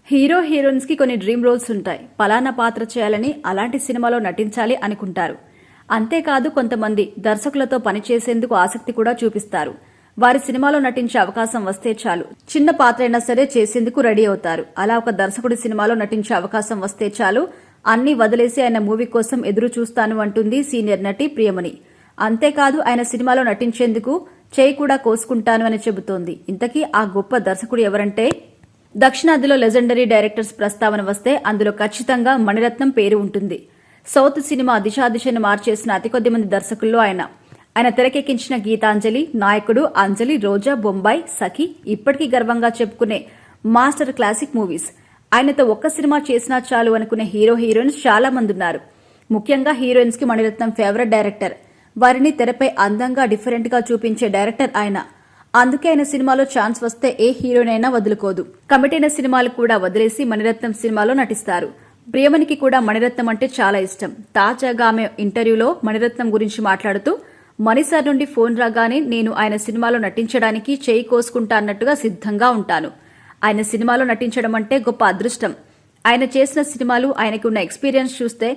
Heroines కి కొన్ని dream roles ఉంటాయి. పలానా పాత్ర చేయాలని, అలాంటి సినిమాలో నటించాలి అనుకుంటారు. అంతేకాదు కొంతమంది దర్శకులతో పనిచేసేందుకు ఆసక్తి కూడా చూపిస్తారు. వారి సినిమాలో నటించే అవకాశం వస్తే చాలు, చిన్న పాత్ర అయినా సరే చేసేందుకు రెడీ అవుతారు. అలా ఒక దర్శకుడి సినిమాలో నటించే అవకాశం వస్తే చాలు, అన్ని వదిలేసి ఆయన మూవీ కోసం ఎదురు చూస్తాను అంటుంది సీనియర్ నటి ప్రియమణి. అంతేకాదు ఆయన సినిమాలో నటించేందుకు చేయి కూడా కోసుకుంటాను అని చెబుతోంది. ఇంతకీ ఆ గొప్ప దర్శకుడు ఎవరంటే, దక్షిణాదిలో లెజెండరీ డైరెక్టర్స్ ప్రస్తావన వస్తే అందులో ఖచ్చితంగా మణిరత్నం పేరు ఉంటుంది. సౌత్ సినిమా దిశాదిశను మార్చేసిన అతి కొద్ది మంది దర్శకుల్లో ఆయన తెరకెక్కించిన గీతాంజలి, నాయకుడు, అంజలి, రోజా, బొంబాయి, సఖి ఇప్పటికీ గర్వంగా చెప్పుకునే మాస్టర్ క్లాసిక్ మూవీస్. ఆయనతో ఒక్క సినిమా చేసినా చాలు అనుకునే హీరోయిన్స్ చాలా మంది ఉన్నారు. ముఖ్యంగా హీరోయిన్స్ కి మణిరత్నం ఫేవరెట్ డైరెక్టర్. వారిని తెరపై అందంగా డిఫరెంట్ గా చూపించే డైరెక్టర్ ఆయన. అందుకే ఆయన సినిమాలో ఛాన్స్ వస్తే ఏ హీరోయిన్ అయినా వదులుకోదు. కమిటైన సినిమాలు కూడా వదిలేసి మణిరత్నం సినిమాలో నటిస్తారు. ప్రియమణికి కూడా మణిరత్నం అంటే చాలా ఇష్టం. తాజాగా ఆమె ఇంటర్వ్యూలో మణిరత్నం గురించి మాట్లాడుతూ, మణిసార్ నుండి ఫోన్ రాగానే నేను ఆయన సినిమాలో నటించడానికి చేయి కోసుకుంటా అన్నట్టుగా సిద్ధంగా ఉంటాను. ఆయన సినిమాలో నటించడం అంటే గొప్ప అదృష్టం. ఆయన చేసిన సినిమాలు, ఆయనకు ఉన్న ఎక్స్పీరియన్స్ చూస్తే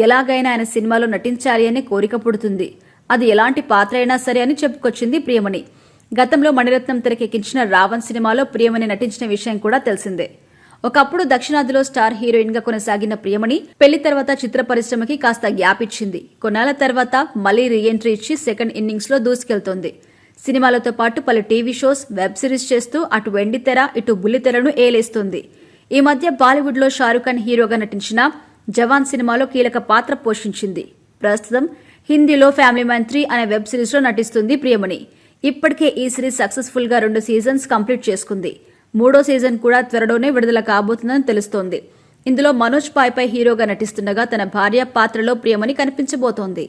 ఎలాగైనా ఆయన సినిమాలో నటించాలి అనే కోరిక పుడుతుంది. అది ఎలాంటి పాత్ర అయినా సరే అని చెప్పుకొచ్చింది ప్రియమణి. గతంలో మణిరత్నం తెరకెక్కించిన రావణ్ సినిమాలో ప్రియమణి నటించిన విషయం కూడా తెలిసిందే. ఒకప్పుడు దక్షిణాదిలో స్టార్ హీరోయిన్ గా కొనసాగిన ప్రియమణి పెళ్లి తర్వాత చిత్ర పరిశ్రమకి కాస్త గ్యాప్ ఇచ్చింది. కొన్నాళ్ల తర్వాత మళ్లీ రీఎంట్రీ ఇచ్చి సెకండ్ ఇన్నింగ్స్ లో దూసుకెళ్తోంది. సినిమాలతో పాటు పలు టీవీ షోస్, వెబ్ సిరీస్ చేస్తూ అటు వెండితెర, ఇటు బుల్లితెరను ఏలేస్తుంది. ఈ మధ్య బాలీవుడ్ లో షారుఖ్ ఖాన్ హీరోగా నటించిన జవాన్ సినిమాలో కీలక పాత్ర పోషించింది. ప్రస్తుతం హిందీలో ఫ్యామిలీ మ్యాన్ 3 అనే వెబ్ సిరీస్ లో నటిస్తుంది ప్రియమణి. ఇప్పటికే ఈ సిరీస్ సక్సెస్ఫుల్ గా 2 సీజన్స్ కంప్లీట్ చేసుకుంది. 3వ సీజన్ కూడా త్వరలోనే విడుదల కాబోతుందని తెలుస్తోంది. ఇందులో మనోజ్ పాయ్ హీరోగా నటిస్తుండగా తన భార్య పాత్రలో ప్రియమణి కనిపించబోతోంది.